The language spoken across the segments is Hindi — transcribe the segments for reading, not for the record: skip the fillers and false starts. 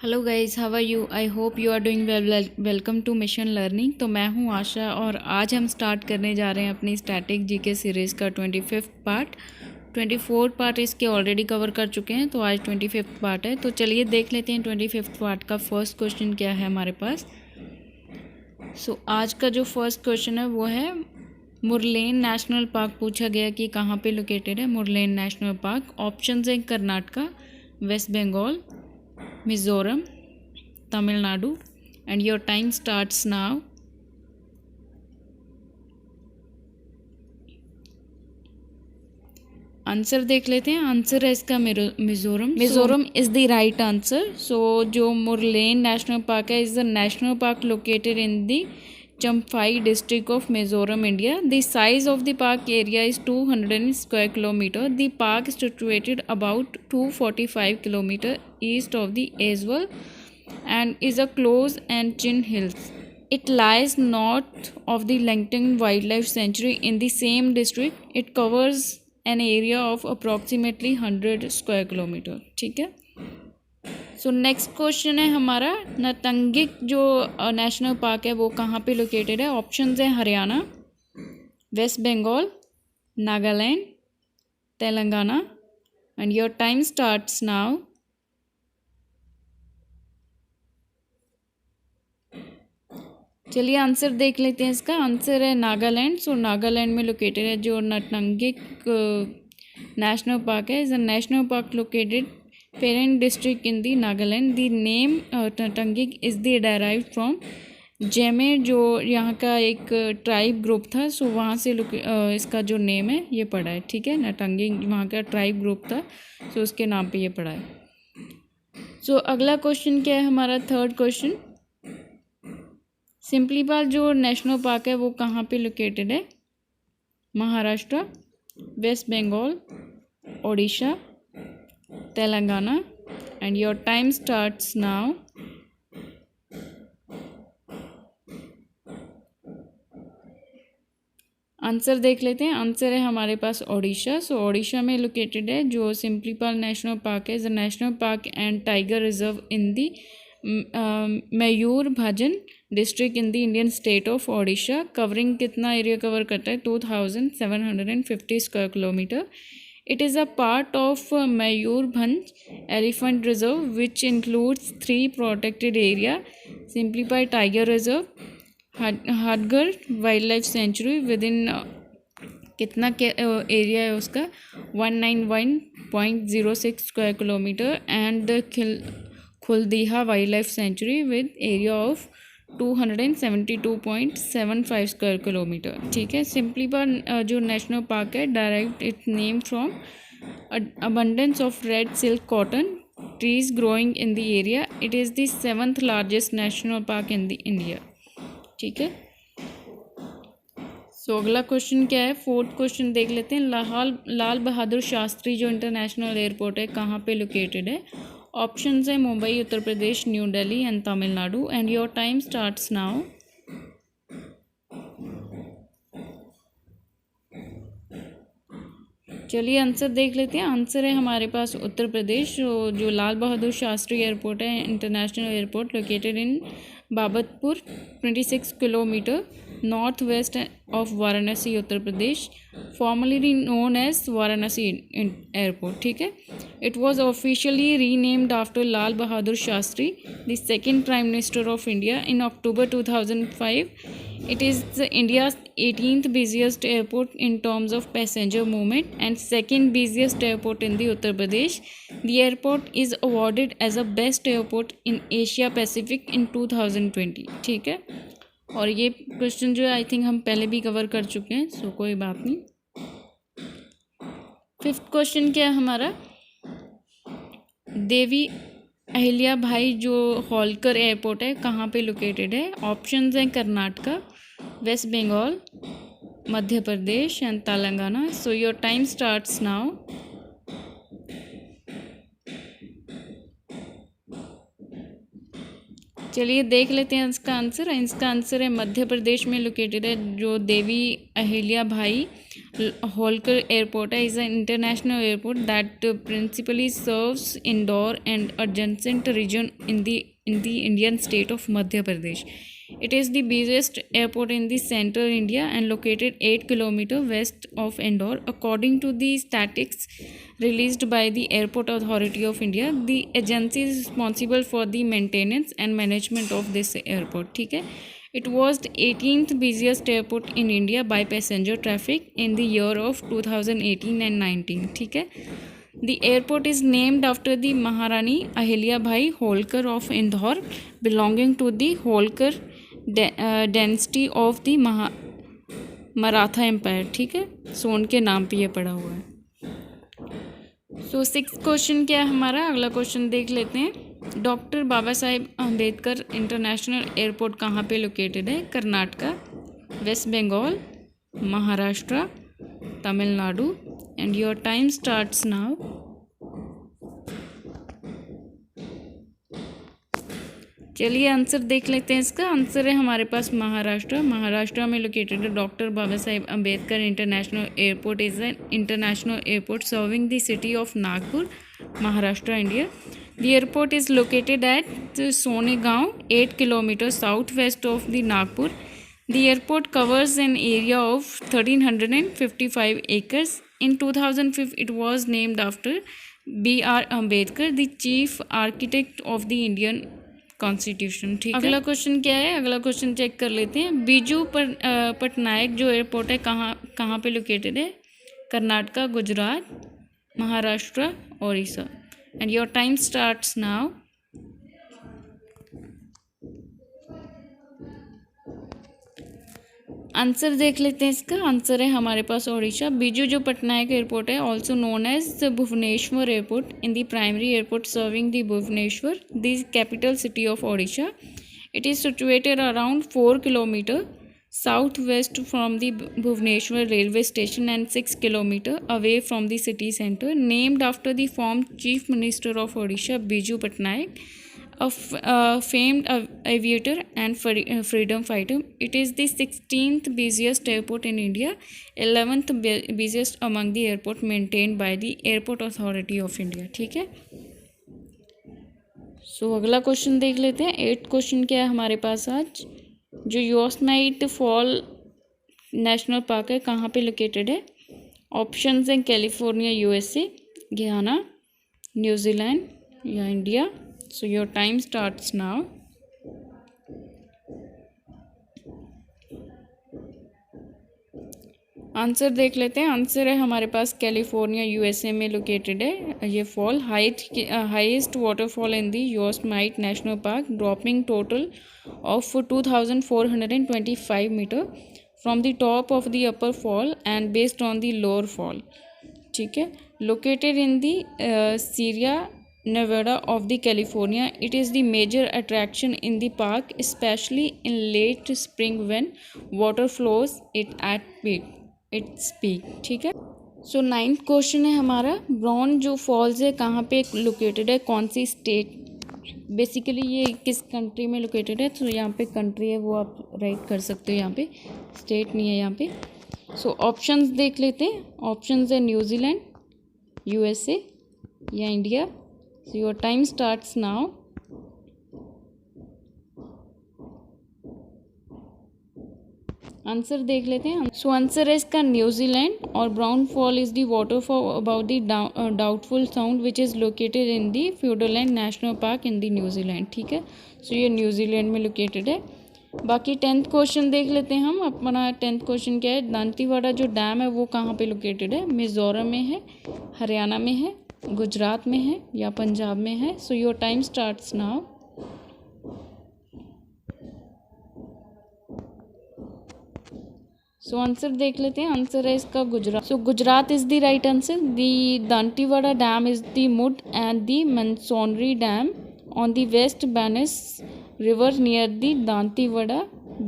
Hello guys, how are you? I hope you are doing well. Welcome to Mission Learning. तो मैं हूं आशा और आज हम स्टार्ट करने जा रहे हैं अपनी स्टैटिक जीके सीरीज़ का 25th पार्ट। 24 पार्ट इसके ऑलरेडी कवर कर चुके हैं, तो आज 25th पार्ट है। तो चलिए देख लेते हैं 25th पार्ट का फर्स्ट क्वेश्चन क्या है हमारे पास। आज का जो फर्स्ट क्वेश्चन है वो है मुरलेन नेशनल पार्क। पूछा गया कि कहाँ पे लोकेटेड है मुरलेन नेशनल पार्क। ऑप्शंस हैं Karnataka, West Bengal, Mizoram, Tamil Nadu and your time starts now. Answer देख लेते हैं। आंसर है इसका Mizoram. Mizoram is the right answer. जो मुरलेन नेशनल पार्क है is the national park located in the Champhai district of Mizoram, India. The size of the park area is 200 square kilometer. The park is situated about 245 kilometer east of the Aswal and is a close and Chin Hills. It lies north of the Langton Wildlife Sanctuary in the same district. It covers an area of approximately 100 square kilometer. ठीक है. नेक्स्ट क्वेश्चन है हमारा, नतंगिक जो नेशनल पार्क है वो कहाँ पे लोकेटेड है। ऑप्शंस है Haryana, West Bengal, Nagaland, Telangana and your time starts now. चलिए आंसर देख लेते हैं इसका। आंसर है नागालैंड। नागालैंड में लोकेटेड है जो नतंगिक नेशनल पार्क है। Is a national park located Parent district in the Nagaland. The name Nangik is the derived from जेमे, जो यहाँ का एक ट्राइब ग्रुप था। वहाँ से इसका जो नेम है ये पड़ा है। ठीक है, नटंगिक वहाँ का ट्राइब ग्रुप था, उसके नाम पे ये पड़ा है। अगला क्वेश्चन क्या है हमारा, थर्ड क्वेश्चन। सिम्पलीपाल जो नेशनल पार्क है वो कहाँ पे लोकेटेड है। Maharashtra, West Bengal, Odisha, Telangana and your time starts now. Answer देख लेते हैं। आंसर है हमारे पास ओडिशा। ओडिशा में लोकेटेड है जो सिम्पलीपाल नेशनल पार्क है। The national park and tiger reserve in the Mayurbhanj district in the Indian state of Odisha. Covering कितना एरिया कवर करता है, 2750 square kilometre. It is a part of Mayurbhanj Elephant Reserve, which includes 3 protected area: Simplified Tiger Reserve, Hadgar Wildlife Sanctuary within कितना एरिया है उसका 191.06 square kilometre and Kuldiha wildlife sanctuary with area of 272.75 square kilometre. ठीक है. सिम्पलीपाल जो नेशनल पार्क है direct it name from abundance of red silk cotton trees growing in the area. It is the 7th largest national park in the India. ठीक है. अगला क्वेश्चन क्या है, फोर्थ क्वेश्चन देख लेते हैं। लाल बहादुर शास्त्री जो इंटरनेशनल एयरपोर्ट है कहाँ पे लोकेटेड है। ऑप्शंस है Mumbai, Uttar Pradesh, New Delhi and Tamil Nadu and your time starts now. चलिए आंसर देख लेते हैं। आंसर है हमारे पास उत्तर प्रदेश। जो लाल बहादुर शास्त्री एयरपोर्ट है international airport located in Babatpur 26 kilometre north west of Varanasi, Uttar Pradesh, formerly known as Varanasi airport. ठीक है. It was officially renamed after Lal Bahadur Shastri, the second prime minister of India, in October 2005. It is India's 18th busiest airport in terms of passenger movement and second busiest airport in the Uttar Pradesh. The airport is awarded as a best airport in Asia Pacific in 2020. ठीक है. और ये क्वेश्चन जो है आई थिंक हम पहले भी कवर कर चुके हैं, कोई बात नहीं. फिफ्थ क्वेश्चन क्या है हमारा, देवी अहिल्या भाई जो होलकर एयरपोर्ट है कहाँ पे लोकेटेड है। ऑप्शंस हैं Karnataka, West Bengal, Madhya Pradesh and Telangana. Your time starts now. चलिए देख लेते हैं इसका आंसर। इसका आंसर है मध्य प्रदेश में लोकेटेड है जो देवी अहिल्या भाई Holkar Airport is an international airport that principally serves Indore and adjacent region in the Indian state of Madhya Pradesh. It is the busiest airport in the central India and located 8 km west of Indore. According to the statistics released by the Airport Authority of India, the agency is responsible for the maintenance and management of this airport. ठीक है. It was the 18th busiest airport in India by passenger traffic in the year of 2018 and 19. ठीक है. The airport is named after the Maharani Ahilya Bhai Holkar of Indore, belonging to the Holkar dynasty of the Maratha Empire. ठीक है. सो उनके नाम पे ये पड़ा हुआ है. सो 6th क्वेश्चन क्या है हमारा, अगला क्वेश्चन देख लेते हैं. Doctor Baba Saheb Ambedkar international airport कहाँ पे लोकेटेड है? Karnataka, West Bengal, Maharashtra, Tamil Nadu. And your time starts now. चलिए आंसर देख लेते हैं. इसका आंसर है हमारे पास महाराष्ट्र. महाराष्ट्र में लोकेटेड है doctor Baba Saheb Ambedkar international airport. Is an international airport serving the city of Nagpur, Maharashtra, India. The airport is located at Sonegaon, 8 km southwest of the Nagpur. The airport covers an area of 1,355 acres. In 2005, it was named after B.R. Ambedkar, the chief architect of the Indian Constitution. ठीक है. अगला क्वेश्चन क्या है? अगला क्वेश्चन चेक कर लेते हैं. बीजू पटनायक जो एयरपोर्ट है कहाँ पे लोकेटेड है? Karnataka, Gujarat, Maharashtra, Odisha. And your time starts now. Answer देख लेते हैं. इसका आंसर है हमारे पास ओडिशा. बीजू जो पटनायक एयरपोर्ट है also known as Bhubaneswar airport in the primary airport serving the Bhubaneswar, the capital city of Odisha. It is situated around 4 km southwest from the Bhubaneswar railway station and 6 km away from the city center. Named after the former Chief Minister of Odisha, Biju Patnaik, a famed aviator and freedom fighter. It is the 16th busiest airport in India, 11th busiest among the airport maintained by the Airport Authority of India. ठीक है. सो अगला क्वेश्चन देख लेते हैं. 8th क्वेश्चन क्या है हमारे पास आज? जो योसेमाइट फॉल नेशनल पार्क है कहाँ पे लोकेटेड है? ऑप्शंस हैं कैलिफोर्निया, यूएसए, घियाना, न्यूजीलैंड या India. So your time starts now. Answer देख लेते हैं. आंसर है हमारे पास कैलिफोर्निया, यूएसए में लोकेटेड है ये fall. Highest waterfall in the Yosemite national park, dropping total of 2,425 meter from the top of the upper fall and based on the lower fall. ठीक है. Located in the Sierra Nevada of the California, it is the major attraction in the park, especially in late spring when water flows it at its peak. ठीक है. सो 9th क्वेश्चन है हमारा. ब्राउन जो फॉल्स है कहाँ पे लोकेटेड है, कौन सी स्टेट? बेसिकली ये किस कंट्री में लोकेटेड है? तो यहाँ पे कंट्री है वो आप राइट कर सकते हो, यहाँ पे स्टेट नहीं है यहाँ पे. सो ऑप्शंस देख लेते हैं. ऑप्शंस है न्यूजीलैंड, यूएसए या India. So your time starts now. Answer देख लेते हैं. सो आंसर है इसका न्यूजीलैंड. और Browne fall is the waterfall about the Doubtful Sound which is located in the Fiordland national park in the New Zealand. ठीक है. सो ये न्यूजीलैंड में लोकेटेड है. बाकी 10th क्वेश्चन देख लेते हैं हम. अपना 10th क्वेश्चन क्या है? दांतीवाड़ा जो डैम है वो कहाँ पे लोकेटेड है? मिज़ोरम में है, हरियाणा में है, गुजरात में है या पंजाब में है. So your time starts now. So answer देख लेते हैं. आंसर है इसका Gujarat. So Gujarat is the right answer. The Dantiwada dam is the mud and the masonry dam on the west Banas river near the Dantiwada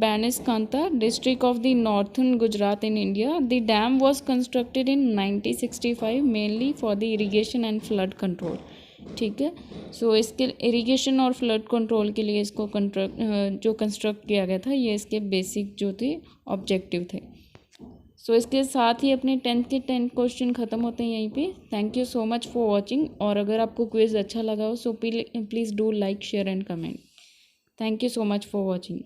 Banaskantha district of the northern Gujarat in India. The dam was constructed in 1965 mainly for the irrigation and flood control. ठीक है. सो इसके इरिगेशन और फ्लड कंट्रोल के लिए इसको कंस्ट्रक्ट किया गया था. ये इसके बेसिक जो थे ऑब्जेक्टिव थे. सो इसके साथ ही अपने 10th के 10 क्वेश्चन ख़त्म होते हैं यहीं पे। Thank you so much for watching. और अगर आपको क्विज़ अच्छा लगा हो so please do like share and comment. Thank you so much for watching.